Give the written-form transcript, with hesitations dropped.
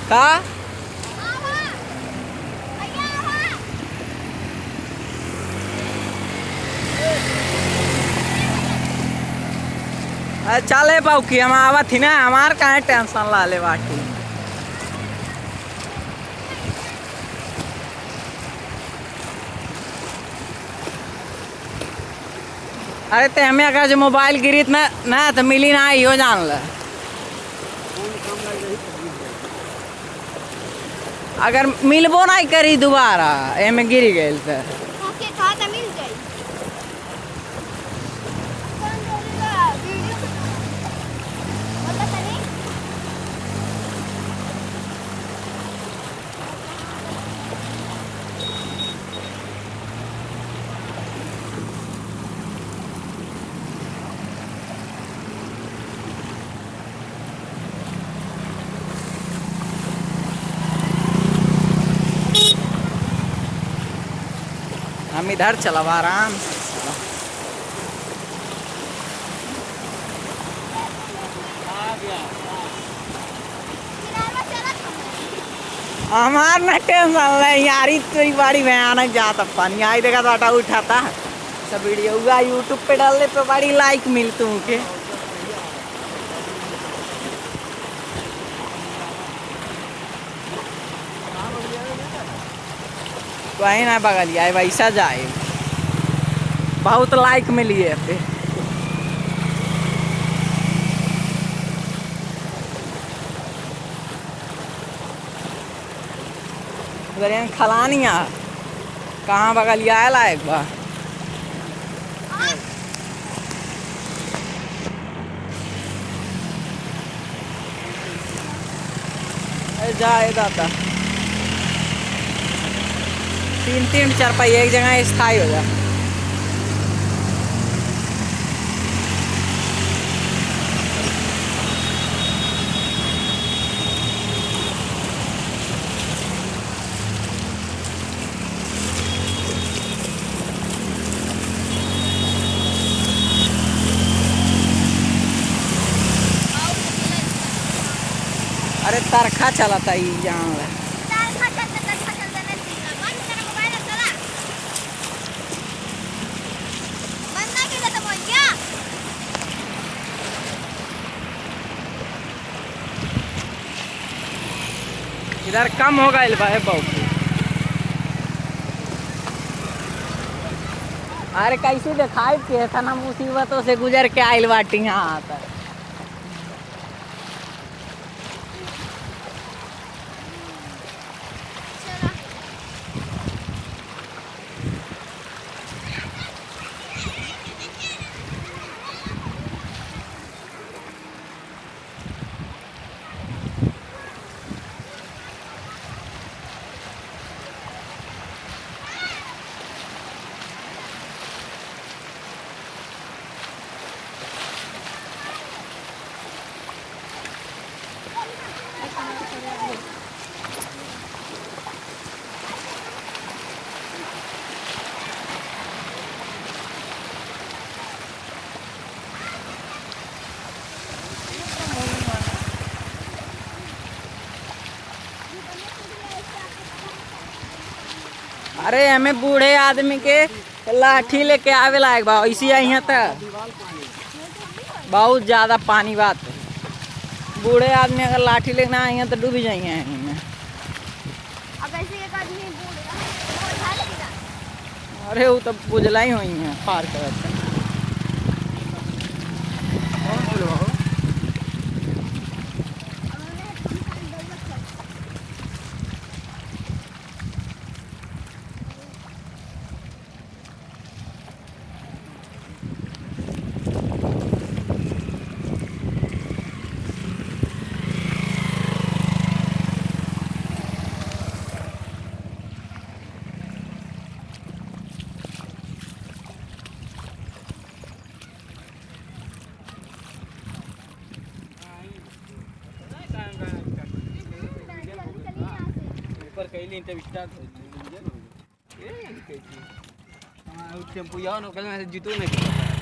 का चले पाऊ की हम आवत थी ना हमार कहे टेंशन ला ले बाटी। अरे ते हमें अगर जो मोबाइल गिरी ना तो मिली ना यो जान ल अगर मिलबो नहीं करी दोबारा एमे गिरी गई तो मिल जाए। हम इधर चला आराम। हमार न टेंशन ले यारी तो बड़ी भयानक जाता पानी आई देखा तो उठाता सब वीडियो हुआ यूट्यूब पे डालने पे बड़ी लाइक मिलती हूँ के वही ना बगल आए वैसा जाए बहुत लाइक मिली है पे खलानिया कहाँ बगल आयल एक बार जाए दादा 3-3 4 पाई एक जगह स्थायी हो जाए। अरे तरखा चलाता ही यहाँ इधर कम हो गए भाई बहुत। अरे कैसे दिखाई के था ना मुसीबतों से गुजर के आइल बाटी यहाँ आता अरे हमें बूढ़े आदमी के लाठी लेके आवे लायक बा ऐसी यहाँ तक बहुत ज़्यादा पानी बात है। बूढ़े आदमी अगर लाठी लेना आई तो डूब जाइए। अरे वो तो बुझला ही हुई है पार कर कैली तब स्टार्ट हो टेम्पो यहाँ जीतो नहीं।